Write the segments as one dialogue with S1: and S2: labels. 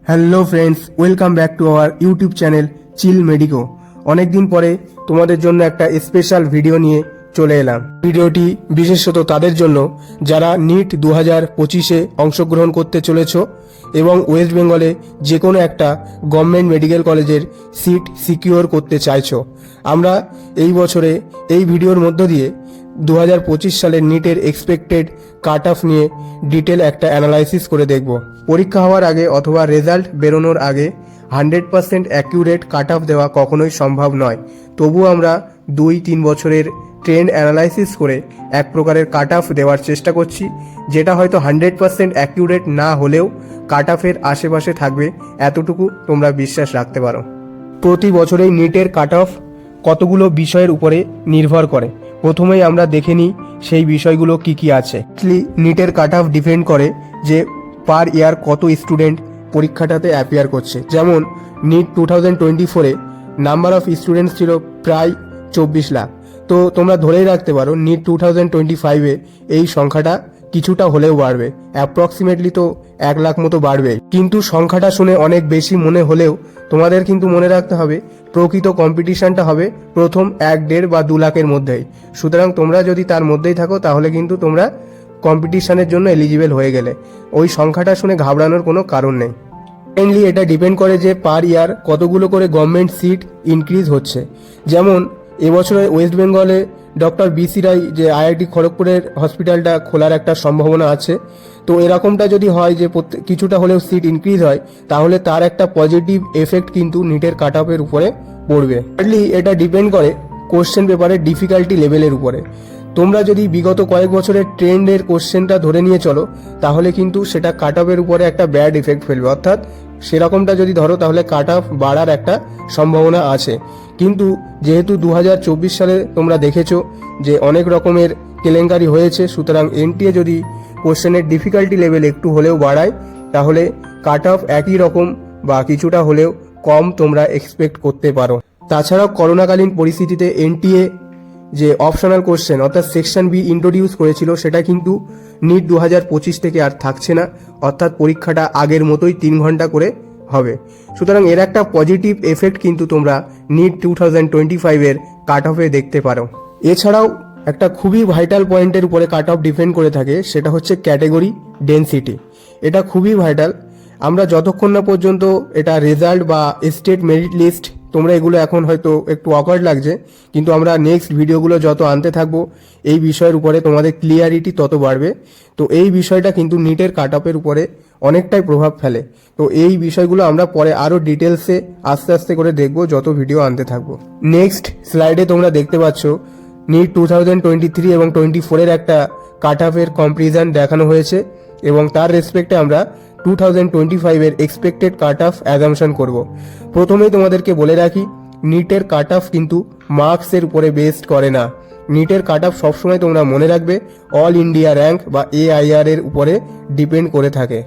S1: Hello friends, welcome back to our YouTube channel chill medico. অনেকদিন পরে তোমাদের জন্য একটা স্পেশাল ভিডিও নিয়ে চলে এলাম। ভিডিওটি বিশেষত তাদের জন্য যারা নিট 2025-এ অংশগ্রহণ করতে চলেছ এবং ওয়েস্ট বেঙ্গলে যে কোনো একটা গভর্নমেন্ট মেডিকেল কলেজের সিট সিকিউর করতে চাইছো। আমরা এই বছরে এই ভিডিওর মধ্য দিয়ে 2025 সালের নিটের এক্সপেক্টেড কাট অফ নিয়ে ডিটেল একটা অ্যানালাইসিস করে দেখব। পরীক্ষা হওয়ার আগে অথবা রেজাল্ট বেরোনোর আগে 100% অ্যাকিউরেট কাট অফ দেওয়া কখনোই সম্ভব নয়। তবু আমরা 2-3 বছরের ট্রেন্ড অ্যানালাইসিস করে এক প্রকারের কাট অফ দেওয়ার চেষ্টা করছি, যেটা হয়তো 100% অ্যাকিউরেট না হলেও কাট অফের আশেপাশে থাকবে, এতটুকু তোমরা বিশ্বাস রাখতে পারো। প্রতি বছরেই নিটের কাট অফ কতগুলো বিষয়ের উপরে নির্ভর করে। প্রথমেই আমরা দেখে নিই সেই বিষয়গুলো কি কি আছে। নিটের কাট অফ ডিপেন্ড করে যে পার ইয়ার কত স্টুডেন্ট পরীক্ষাটাতে অ্যাপিয়ার করছে। যেমন নিট 2024-এ নাম্বার অফ স্টুডেন্টস ছিল প্রায় 24 লাখ। তো তোমরা ধরেই রাখতে পারো নিট 2025-এ এই সংখ্যাটা কিছুটা হলেও বাড়বে, অ্যাপ্রক্সিমেটলি তো 1 লাখ মতো বাড়বে। কিন্তু সংখ্যাটা শুনে অনেক বেশি মনে হলেও তোমাদের কিন্তু মনে রাখতে হবে প্রকৃত কম্পিটিশনটা হবে প্রথম 1-1.5 বা 2 লাখের মধ্যেই। সুতরাং তোমরা যদি তার মধ্যেই থাকো তাহলে কিন্তু তোমরা কম্পিটিশনের জন্য এলিজিবল হয়ে গেলে। ওই সংখ্যাটা শুনে ঘাবড়ানোর কোনো কারণ নেই। মেনলি এটা ডিপেন্ড করে যে পার ইয়ার কতগুলো করে গভর্নমেন্ট সিট ইনক্রিজ হচ্ছে। যেমন এবছরে ওয়েস্ট বেঙ্গলে ডক্টর বিসি রায় যে আইআইটি খড়গপুরের হসপিটালটা খোলার একটা সম্ভাবনা আছে। তো এরকমটা যদি হয় যে কিছুটা হলেও সিট ইনক্রিজ হয়, তাহলে তার একটা পজিটিভ এফেক্ট কিন্তু নিটের কাট অফের উপরে পড়বে। এটা ডিপেন্ড করে কোশ্চেন পেপারের ডিফিকাল্টি লেভেলের উপরে। তোমরা যদি বিগত কয়েক বছরের ট্রেন্ডের কোশ্চেনটা ধরে নিয়ে চলো, তাহলে কিন্তু সেটা কাট অফের উপরে একটা ব্যাড ইফেক্ট ফেলবে। অর্থাৎ সেরকমটা যদি ধরো তাহলে কাট অফ বাড়ার একটা সম্ভাবনা আছে। কিন্তু যেহেতু 2024 সালে তোমরা দেখেছো যে অনেক রকমের কেলেঙ্কারি হয়েছে, সুতরাং এনটিএ যদি কোশ্চেনের ডিফিকাল্টি লেভেল একটু হলেও বাড়ায়, তাহলে কাট অফ একই রকম বা কিছুটা হলেও কম তোমরা এক্সপেক্ট করতে পারো। তাছাড়াও করোনাকালীন পরিস্থিতিতে এনটিএ যে অপশনাল কোশ্চেন অর্থাৎ সেকশন বি ইন্ট্রোডিউস করেছিল, সেটা কিন্তু নিট 2025 থেকে আর থাকছে না। অর্থাৎ পরীক্ষাটা আগের মতোই 3 ঘন্টা করে হবে। সুতরাং এর একটা পজিটিভ এফেক্ট কিন্তু তোমরা নিট 2025-এর কাট অফে দেখতে পারো। এছাড়াও একটা খুবই ভাইটাল পয়েন্টের উপরে কাট অফ ডিপেন্ড করে থাকে, সেটা হচ্ছে ক্যাটেগরি ডেনসিটি। এটা খুবই ভাইটাল। আমরা যতক্ষণ না পর্যন্ত এটা রেজাল্ট বা স্টেট মেরিট লিস্ট, তোমরা এগুলো এখন হয়তো একটু অকওয়ার্ড লাগছে, কিন্তু আমরা নেক্সট ভিডিওগুলো যত আনতে থাকবো এই বিষয়ের উপরে তোমাদের ক্লিয়ারিটি তত বাড়বে। তো এই বিষয়টা কিন্তু নিটের কাট অফের উপরে অনেকটাই প্রভাব ফেলে। তো এই বিষয়গুলো আমরা পরে আরও ডিটেলসে আস্তে আস্তে করে দেখবো যত ভিডিও আনতে থাকবো। নেক্সট স্লাইডে তোমরা দেখতে পাচ্ছ নিট 2023 এবং 24-এর একটা কাট অফের কম্পারিজন দেখানো হয়েছে এবং তার রেসপেক্টে আমরা 2025-এর এক্সপেক্টেড কাট অফ অ্যাজাম্পশন করব। প্রথমেই তোমাদেরকে বলে রাখি, নিটের কাট অফ কিন্তু মার্কসের উপরে বেসড করে না। নিটের কাট অফ সবসময় তোমরা মনে রাখবে অল ইন্ডিয়া র্যাঙ্ক বা AIR এর উপরে ডিপেন্ড করে থাকে।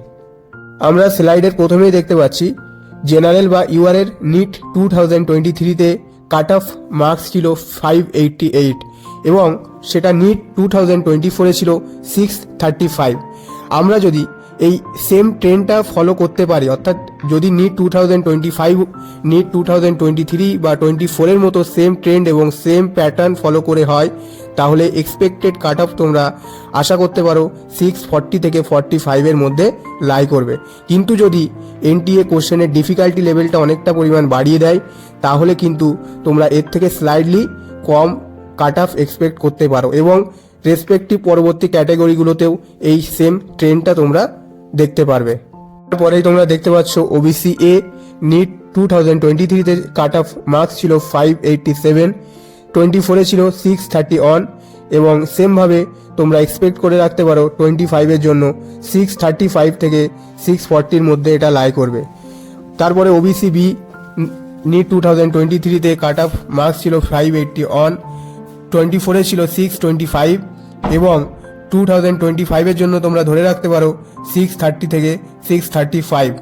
S1: আমরা স্লাইডের প্রথমেই দেখতে পাচ্ছি জেনারেল বা UR এর নিট 2023-তে কাট অফ মার্কস ছিল 588 এবং সেটা নিট 2024-এ ছিল 635। আমরা যদি এই সেম ট্রেন্ডটা ফলো করতে পারি, অর্থাৎ যদি নিট 2025, নিট 2023 বা 24-এর মতো সেম ট্রেন্ড এবং সেম প্যাটার্ন ফলো করে হয়, তাহলে এক্সপেক্টেড কাট অফ তোমরা আশা করতে পারো 640 থেকে 45-এর মধ্যে লাই করবে। কিন্তু যদি এনটিএ কোশ্চেনের ডিফিকাল্টি লেভেলটা অনেকটা পরিমাণ বাড়িয়ে দেয়, তাহলে কিন্তু তোমরা এর থেকে স্লাইডলি কম কাট অফ এক্সপেক্ট করতে পারো এবং রেসপেক্টিভ পরবর্তী ক্যাটাগরিগুলোতেও এই সেম ট্রেন্ডটা তোমরা দেখতে পারবে। তারপরেই তোমরা দেখতে পাচ্ছ ওবিসি এ নিট 2023-তে কাট অফ মার্কস ছিল 587, 24-এ ছিল 631 এবং সেমভাবে তোমরা এক্সপেক্ট করে রাখতে পারো 25-এর জন্য 635 থেকে 640-র মধ্যে এটা লাই করবে। তারপরে ওবিসি বি নিট 2023-তে কাট অফ মার্কস ছিল 581, 24-এ ছিল 625 এবং 2025-এর জন্য তোমরা ধরে রাখতে পারো 630 থেকে 635।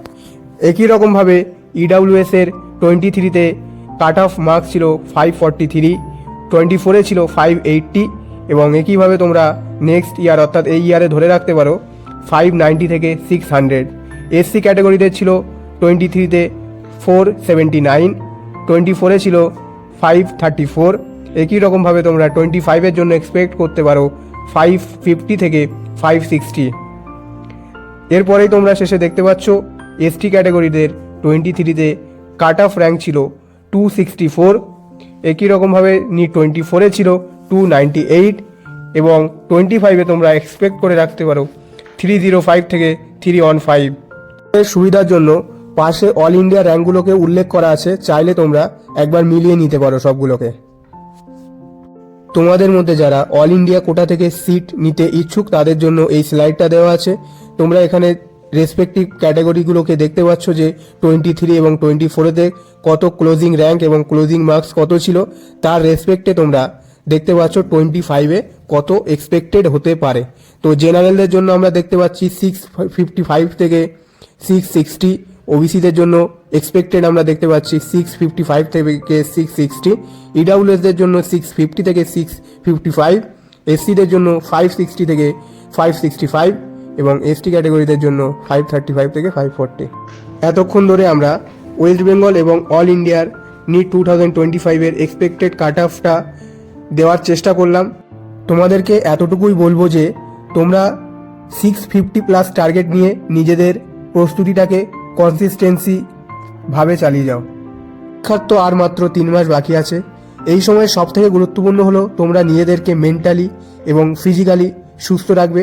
S1: একই রকমভাবে EWS এর 23-তে কাট অফ মার্কস ছিল 543, 24-এ ছিল 580 এবং একইভাবে তোমরা নেক্সট ইয়ার অর্থাৎ এই ইয়ারে ধরে রাখতে পারো 590 থেকে 600। SC ক্যাটাগরিতে ছিল 23-তে 479, 24-এ ছিল 534। একই রকমভাবে তোমরা 25-এর জন্য এক্সপেক্ট করতে পারো 550 থেকে 560। এরপরেই তোমরা শেষে দেখতে পাচ্ছ এসটি ক্যাটাগরিদের 23-তে কাট অফ র্যাঙ্ক ছিল 264। একই রকমভাবে নিট 24-এ ছিল 298 এবং 25-এ তোমরা এক্সপেক্ট করে রাখতে পারো 305 থেকে 315। এর সুবিধার জন্য পাশে অল ইন্ডিয়া র্যাঙ্কগুলোকে উল্লেখ করা আছে, চাইলে তোমরা একবার মিলিয়ে নিতে পারো সবগুলোকে। তোমাদের মধ্যে যারা অল ইন্ডিয়া কোটা থেকে সিট নিতে ইচ্ছুক তাদের জন্য এই স্লাইডটা দেওয়া আছে। তোমরা এখানে রেসপেক্টিভ ক্যাটাগরিগুলোকে দেখতে পাচ্ছ যে 23 এবং 24-তে কত ক্লোজিং র্যাঙ্ক এবং ক্লোজিং মার্কস কত ছিল, তার রেসপেক্টে তোমরা দেখতে পাচ্ছ 25-এ কত এক্সপেক্টেড হতে পারে। তো জেনারেলদের জন্য আমরা দেখতে পাচ্ছি 655 থেকে 660, ওবিসিদের জন্য এক্সপেক্টেড আমরা দেখতে পাচ্ছি 655 থেকে 660, ইডাব্লিউএসদের জন্য 650 থেকে 655, এসসিদের জন্য 560 থেকে 565 এবং এসটি ক্যাটাগরিদের জন্য 535 থেকে 540। এতক্ষণ ধরে আমরা ওয়েস্ট বেঙ্গল এবং অল ইন্ডিয়ার নিট 2025-এর এক্সপেক্টেড কাট অফটা দেওয়ার চেষ্টা করলাম। তোমাদেরকে এতটুকুই বলবো যে তোমরা 650+ টার্গেট নিয়ে নিজেদের প্রস্তুতিটাকে কনসিস্টেন্সি ভাবে চালিয়ে যাও। পরীক্ষার তো আর মাত্র 3 মাস বাকি আছে। এই সময় সবথেকে গুরুত্বপূর্ণ হলো তোমরা নিজেদেরকে মেন্টালি এবং ফিজিক্যালি সুস্থ রাখবে।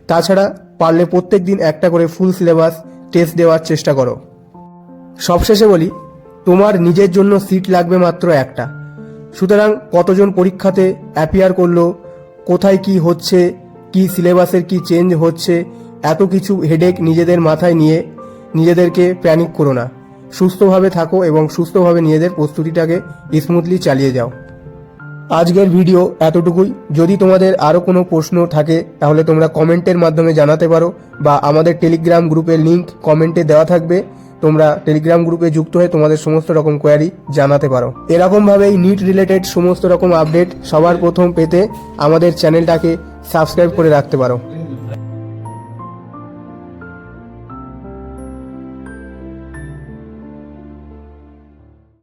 S1: তাছাড়া পারলে প্রত্যেক দিন একটা করে ফুল সিলেবাস টেস্ট দেওয়ার চেষ্টা করো। সবশেষে বলি, তোমার নিজের জন্য সিট লাগবে মাত্র একটা। সুতরাং কতজন পরীক্ষাতে অ্যাপিয়ার করলো, কোথায় কি হচ্ছে, কি সিলেবাসের কি চেঞ্জ হচ্ছে, এত কিছু হেডেক নিজেদের মাথায় নিয়ে নিজেদেরকে প্যানিক করো না। সুস্থভাবে থাকো এবং সুস্থভাবে নিজেদের প্রস্তুতিটাকে স্মুথলি চালিয়ে যাও। আজকের ভিডিও এতটুকুই। যদি তোমাদের আরও কোনো প্রশ্ন থাকে তাহলে তোমরা কমেন্টের মাধ্যমে জানাতে পারো বা আমাদের টেলিগ্রাম গ্রুপের লিংক কমেন্টে দেওয়া থাকবে। তোমরা টেলিগ্রাম গ্রুপে যুক্ত হয়ে তোমাদের সমস্ত রকম কোয়ারি জানাতে পারো। এরকমভাবেই নিট রিলেটেড সমস্ত রকম আপডেট সবার প্রথম পেতে আমাদের চ্যানেলটাকে সাবস্ক্রাইব করে রাখতে পারো।